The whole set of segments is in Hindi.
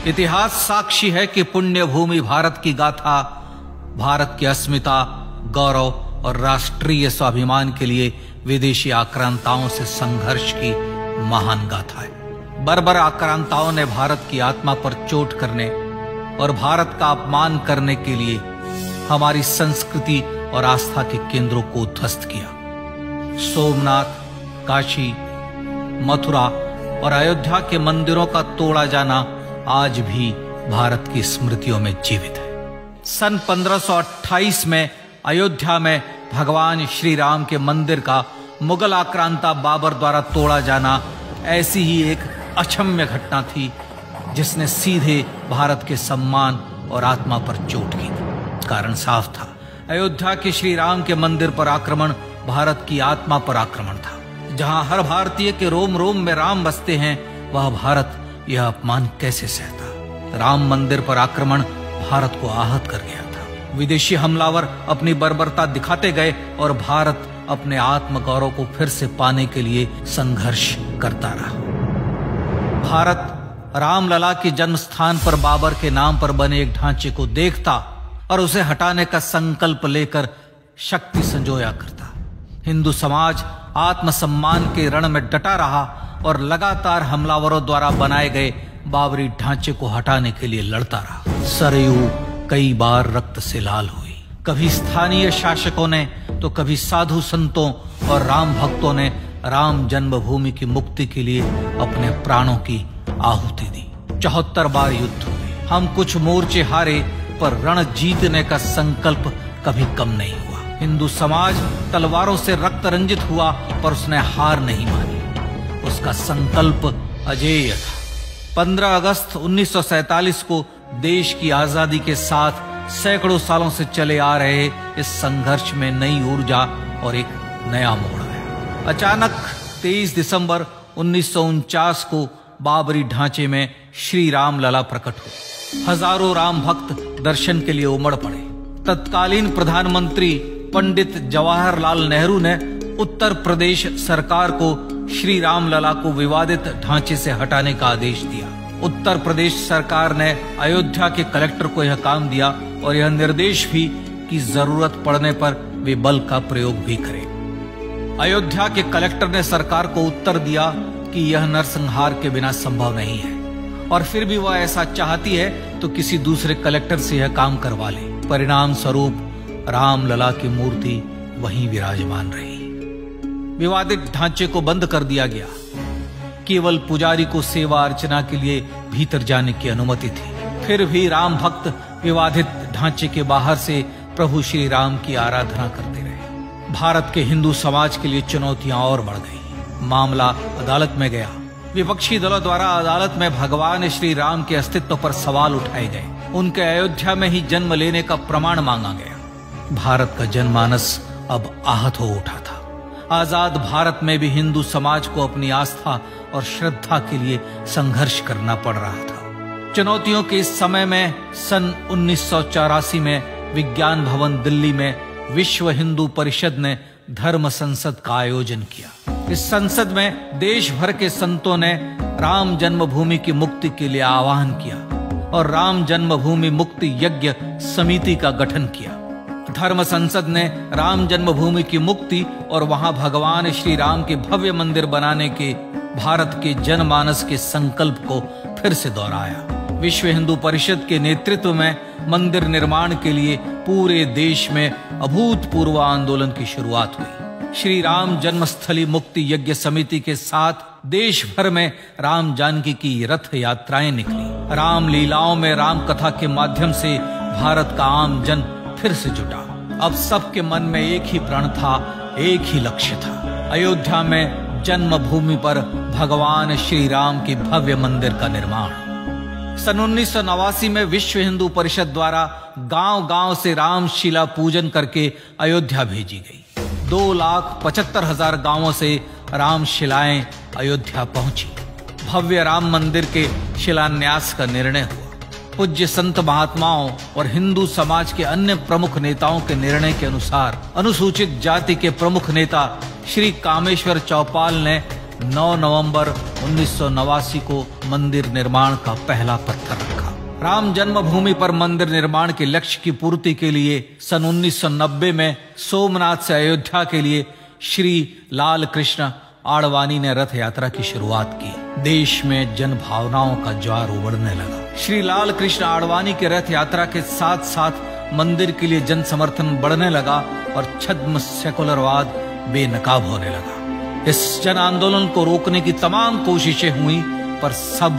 इतिहास साक्षी है कि पुण्य भूमि भारत की गाथा भारत की अस्मिता, गौरव और राष्ट्रीय स्वाभिमान के लिए विदेशी आक्रांताओं से संघर्ष की महान गाथा है। बर्बर आक्रांताओं ने भारत की आत्मा पर चोट करने और भारत का अपमान करने के लिए हमारी संस्कृति और आस्था के केंद्रों को उद्ध्वस्त किया। सोमनाथ, काशी, मथुरा और अयोध्या के मंदिरों का तोड़ा जाना आज भी भारत की स्मृतियों में जीवित है। सन 1528 में अयोध्या में भगवान श्री राम के मंदिर का मुगल आक्रांता बाबर द्वारा तोड़ा जाना ऐसी ही एक अक्षम्य घटना थी जिसने सीधे भारत के सम्मान और आत्मा पर चोट की। कारण साफ था, अयोध्या के श्री राम के मंदिर पर आक्रमण भारत की आत्मा पर आक्रमण था। जहां हर भारतीय के रोम रोम में राम बसते हैं, वह भारत यह अपमान कैसे सहता। राम मंदिर पर आक्रमण भारत को आहत कर गया था। विदेशी हमलावर अपनी बर्बरता दिखाते गए और भारत अपने आत्म गौरव को फिर से पाने के लिए संघर्ष करता रहा। भारत रामलला के जन्म स्थान पर बाबर के नाम पर बने एक ढांचे को देखता और उसे हटाने का संकल्प लेकर शक्ति संजोया करता। हिंदू समाज आत्मसम्मान के रण में डटा रहा और लगातार हमलावरों द्वारा बनाए गए बाबरी ढांचे को हटाने के लिए लड़ता रहा। सरयू कई बार रक्त से लाल हुई। कभी स्थानीय शासकों ने तो कभी साधु संतों और राम भक्तों ने राम जन्मभूमि की मुक्ति के लिए अपने प्राणों की आहुति दी। 74 बार युद्ध हुए। हम कुछ मोर्चे हारे, पर रण जीतने का संकल्प कभी कम नहीं हुआ। हिंदू समाज तलवारों से रक्त रंजित हुआ, पर उसने हार नहीं मानी। उसका संकल्प अजेय था। 15 अगस्त 1947 को देश की आजादी के साथ सैकड़ों सालों से चले आ रहे इस संघर्ष में नई ऊर्जा और एक नया मोड़ आया। अचानक 23 दिसंबर 1949 को बाबरी ढांचे में श्री राम लला प्रकट हुए। हजारों राम भक्त दर्शन के लिए उमड़ पड़े। तत्कालीन प्रधानमंत्री पंडित जवाहरलाल नेहरू ने उत्तर प्रदेश सरकार को श्री राम लला को विवादित ढांचे से हटाने का आदेश दिया। उत्तर प्रदेश सरकार ने अयोध्या के कलेक्टर को यह काम दिया और यह निर्देश भी कि जरूरत पड़ने पर वे बल का प्रयोग भी करें। अयोध्या के कलेक्टर ने सरकार को उत्तर दिया कि यह नरसंहार के बिना संभव नहीं है, और फिर भी वह ऐसा चाहती है तो किसी दूसरे कलेक्टर से यह काम करवा ले। परिणाम स्वरूप रामलला की मूर्ति वहीं विराजमान रही। विवादित ढांचे को बंद कर दिया गया। केवल पुजारी को सेवा अर्चना के लिए भीतर जाने की अनुमति थी। फिर भी राम भक्त विवादित ढांचे के बाहर से प्रभु श्री राम की आराधना करते रहे। भारत के हिंदू समाज के लिए चुनौतियां और बढ़ गई। मामला अदालत में गया। विपक्षी दलों द्वारा अदालत में भगवान श्री राम के अस्तित्व पर सवाल उठाए गए। उनके अयोध्या में ही जन्म लेने का प्रमाण मांगा गया। भारत का जनमानस अब आहत हो उठा था। आजाद भारत में भी हिंदू समाज को अपनी आस्था और श्रद्धा के लिए संघर्ष करना पड़ रहा था। चुनौतियों के इस समय में सन 1984 में विज्ञान भवन दिल्ली में विश्व हिंदू परिषद ने धर्म संसद का आयोजन किया। इस संसद में देश भर के संतों ने राम जन्मभूमि की मुक्ति के लिए आह्वान किया और राम जन्मभूमि मुक्ति यज्ञ समिति का गठन किया। धर्म संसद ने राम जन्मभूमि की मुक्ति और वहां भगवान श्री राम के भव्य मंदिर बनाने के भारत के जनमानस के संकल्प को फिर से दोहराया। विश्व हिंदू परिषद के नेतृत्व में मंदिर निर्माण के लिए पूरे देश में अभूतपूर्व आंदोलन की शुरुआत हुई। श्री राम जन्मस्थली मुक्ति यज्ञ समिति के साथ देश भर में राम जानकी की रथ यात्राएं निकली। राम लीलाओं में राम कथा के माध्यम से भारत का आम जन फिर से जुटा। अब सबके मन में एक ही प्रण था, एक ही लक्ष्य था। अयोध्या में जन्मभूमि पर भगवान श्री राम के भव्य मंदिर का निर्माण। सन 1989 में विश्व हिंदू परिषद द्वारा गांव-गांव से रामशिला पूजन करके अयोध्या भेजी गई। 2,75,000 गांवों से रामशिलाएं अयोध्या पहुंची। भव्य राम मंदिर के शिलान्यास का निर्णय हुआ। पूज्य संत महात्माओं और हिंदू समाज के अन्य प्रमुख नेताओं के निर्णय के अनुसार अनुसूचित जाति के प्रमुख नेता श्री कामेश्वर चौपाल ने 9 नवंबर 1989 को मंदिर निर्माण का पहला पत्थर रखा। राम जन्मभूमि पर मंदिर निर्माण के लक्ष्य की पूर्ति के लिए सन 1990 में सोमनाथ से अयोध्या के लिए श्री लाल कृष्ण आडवाणी ने रथ यात्रा की शुरुआत की। देश में जन भावनाओं का ज्वार उमड़ने लगा। श्री लाल कृष्ण आडवाणी के रथ यात्रा के साथ साथ मंदिर के लिए जन समर्थन बढ़ने लगा और छद्म सेकुलरवाद बेनकाब होने लगा। इस जन आंदोलन को रोकने की तमाम कोशिशें हुई पर सब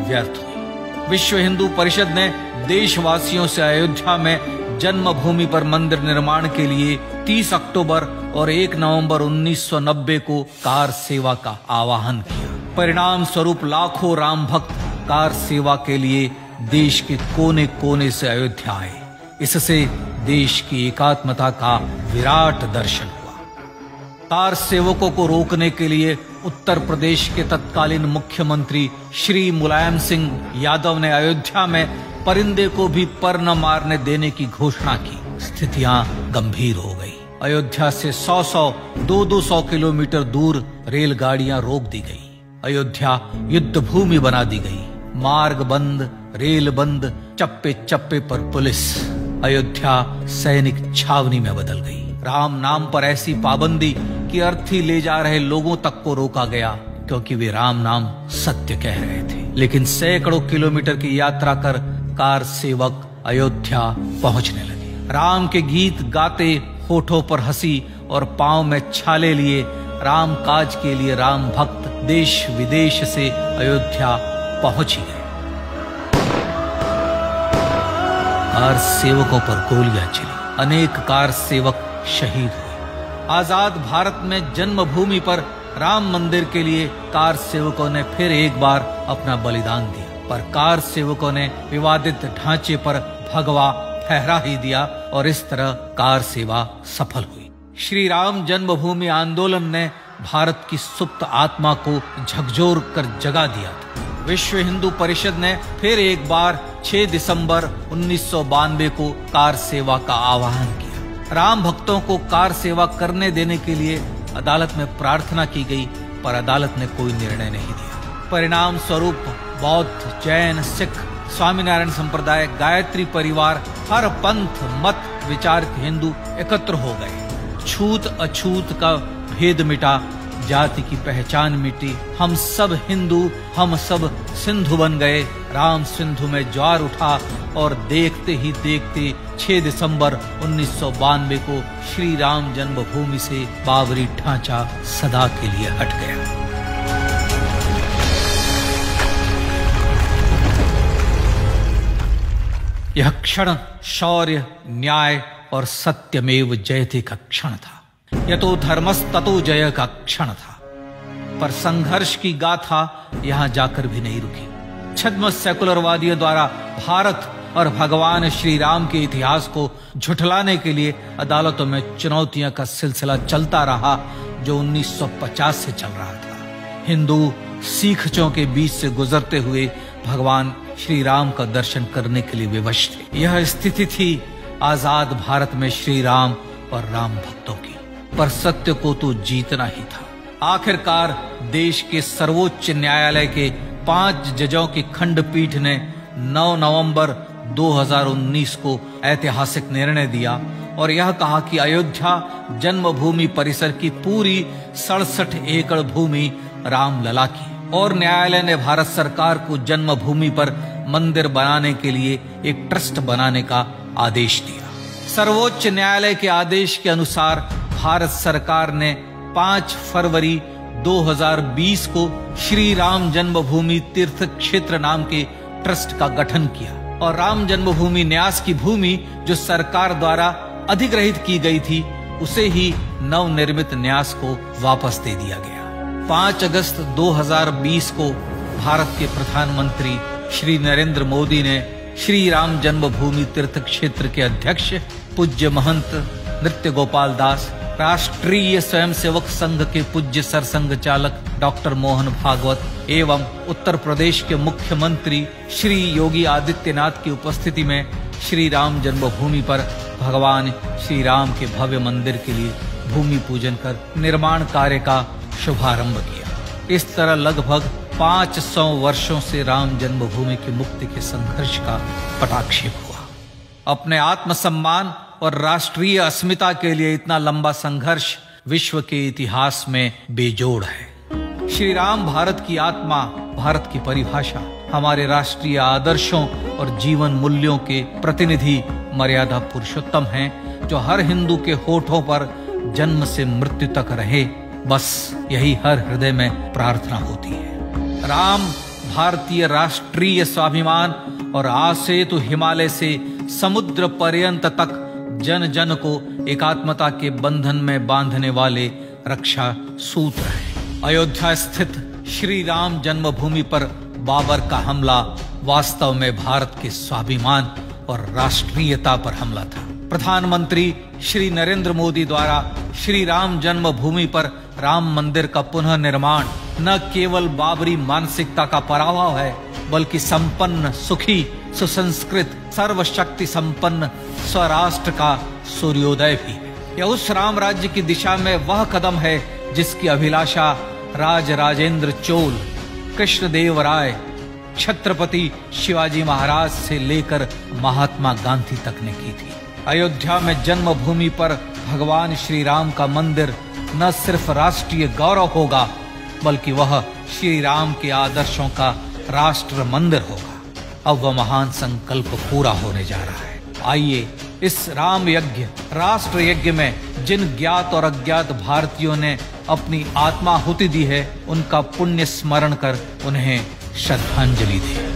व्यर्थ हुई। विश्व हिंदू परिषद ने देशवासियों से अयोध्या में जन्मभूमि पर मंदिर निर्माण के लिए 30 अक्टूबर और 1 नवंबर 1990 को कार सेवा का आह्वान किया। परिणाम स्वरूप लाखों राम भक्त कार सेवा के लिए देश के कोने कोने से अयोध्या आए। इससे देश की एकात्मता का विराट दर्शन हुआ। कार सेवकों को रोकने के लिए उत्तर प्रदेश के तत्कालीन मुख्यमंत्री श्री मुलायम सिंह यादव ने अयोध्या में परिंदे को भी पर न मारने देने की घोषणा की। स्थितियां गंभीर हो गई। अयोध्या से 200 किलोमीटर दूर रेलगाड़ियां रोक दी गई। अयोध्या युद्ध भूमि बना दी गई। मार्ग बंद, रेल बंद, चप्पे चप्पे पर पुलिस। अयोध्या सैनिक छावनी में बदल गई। राम नाम पर ऐसी पाबंदी कि अर्थी ले जा रहे लोगों तक को रोका गया क्योंकि वे राम नाम सत्य कह रहे थे। लेकिन सैकड़ों किलोमीटर की यात्रा कर कार सेवक अयोध्या पहुंचने लगे। राम के गीत गाते, होठों पर हंसी और पांव में छाले लिए राम काज के लिए राम भक्त देश विदेश से अयोध्या पहुंच ही गए। कार सेवकों पर गोलियां चली। अनेक कार सेवक शहीद हुए। आजाद भारत में जन्मभूमि पर राम मंदिर के लिए कार सेवकों ने फिर एक बार अपना बलिदान दिया, पर कार सेवकों ने विवादित ढांचे पर भगवा फहरा ही दिया और इस तरह कार सेवा सफल हुई। श्री राम जन्मभूमि आंदोलन ने भारत की सुप्त आत्मा को झकझोर कर जगा दिया था। विश्व हिंदू परिषद ने फिर एक बार 6 दिसंबर 1992 को कार सेवा का आह्वान किया। राम भक्तों को कार सेवा करने देने के लिए अदालत में प्रार्थना की गई, पर अदालत ने कोई निर्णय नहीं दिया। परिणाम स्वरूप बौद्ध, जैन, सिख, स्वामीनारायण संप्रदाय, गायत्री परिवार, हर पंथ मत विचार के हिंदू एकत्र हो गए। छूत अछूत का भेद मिटा, जाति की पहचान मिटी। हम सब हिंदू, हम सब सिंधु बन गए। राम सिंधु में ज्वार उठा और देखते ही देखते 6 दिसंबर 1992 को श्री राम जन्मभूमि से बाबरी ढांचा सदा के लिए हट गया। यह क्षण शौर्य, न्याय और सत्यमेव जयते का क्षण था। यह तो धर्मस्ततो जय का क्षण था। पर संघर्ष की गाथा यहां जाकर भी नहीं रुकी। छद्म सेकुलरवादियों द्वारा भारत और भगवान श्री राम के इतिहास को झुठलाने के लिए अदालतों में चुनौतियों का सिलसिला चलता रहा, जो 1950 से चल रहा था। हिंदू सिखों के बीच से गुजरते हुए भगवान श्री राम का दर्शन करने के लिए विवश थे। यह स्थिति थी आजाद भारत में श्री राम और राम भक्तों की। पर सत्य को तो जीतना ही था। आखिरकार देश के सर्वोच्च न्यायालय के 5 जजों की खंडपीठ ने 9 नवंबर 2019 को ऐतिहासिक निर्णय दिया और यह कहा कि अयोध्या जन्मभूमि परिसर की पूरी 67 एकड़ भूमि रामलला की, और न्यायालय ने भारत सरकार को जन्मभूमि पर मंदिर बनाने के लिए एक ट्रस्ट बनाने का आदेश दिया। सर्वोच्च न्यायालय के आदेश के अनुसार भारत सरकार ने 5 फरवरी 2020 को श्री राम जन्मभूमि तीर्थ क्षेत्र नाम के ट्रस्ट का गठन किया और राम जन्मभूमि न्यास की भूमि जो सरकार द्वारा अधिग्रहित की गई थी उसे ही नवनिर्मित न्यास को वापस दे दिया गया। 5 अगस्त 2020 को भारत के प्रधानमंत्री श्री नरेंद्र मोदी ने श्री राम जन्मभूमि तीर्थ क्षेत्र के अध्यक्ष पूज्य महंत नृत्य गोपाल दास, राष्ट्रीय स्वयंसेवक संघ के पूज्य सरसंघ चालक डॉक्टर मोहन भागवत एवं उत्तर प्रदेश के मुख्यमंत्री श्री योगी आदित्यनाथ की उपस्थिति में श्री राम जन्मभूमि पर भगवान श्री राम के भव्य मंदिर के लिए भूमि पूजन कर निर्माण कार्य का शुभारंभ किया। इस तरह लगभग 500 वर्षों से राम जन्मभूमि की मुक्ति के संघर्ष का पटाक्षेप हुआ। अपने आत्मसम्मान और राष्ट्रीय अस्मिता के लिए इतना लंबा संघर्ष विश्व के इतिहास में बेजोड़ है। श्री राम भारत की आत्मा, भारत की परिभाषा, हमारे राष्ट्रीय आदर्शों और जीवन मूल्यों के प्रतिनिधि मर्यादा पुरुषोत्तम हैं, जो हर हिंदू के होठों पर जन्म से मृत्यु तक रहे। बस यही हर हृदय में प्रार्थना होती है। राम भारतीय राष्ट्रीय स्वाभिमान और आसेतु हिमालय से समुद्र पर्यंत तक जन जन को एकात्मता के बंधन में बांधने वाले रक्षा सूत्र है। अयोध्या स्थित श्री राम जन्मभूमि पर बाबर का हमला वास्तव में भारत के स्वाभिमान और राष्ट्रीयता पर हमला था। प्रधानमंत्री श्री नरेंद्र मोदी द्वारा श्री राम जन्मभूमि पर राम मंदिर का पुनः निर्माण न केवल बाबरी मानसिकता का पराभव है, बल्कि संपन्न, सुखी, सुसंस्कृत, सर्वशक्ति संपन्न स्वराष्ट्र का सूर्योदय भी है। यह उस राम राज्य की दिशा में वह कदम है जिसकी अभिलाषा राजराजेंद्र चोल, कृष्णदेव राय, छत्रपति शिवाजी महाराज से लेकर महात्मा गांधी तक ने की थी। अयोध्या में जन्मभूमि पर भगवान श्री राम का मंदिर न सिर्फ राष्ट्रीय गौरव होगा, बल्कि वह श्री राम के आदर्शों का राष्ट्र मंदिर होगा। अब वह महान संकल्प पूरा होने जा रहा है। आइए इस राम यज्ञ, राष्ट्र यज्ञ में जिन ज्ञात और अज्ञात भारतीयों ने अपनी आत्माहुति दी है, उनका पुण्य स्मरण कर उन्हें श्रद्धांजलि दें।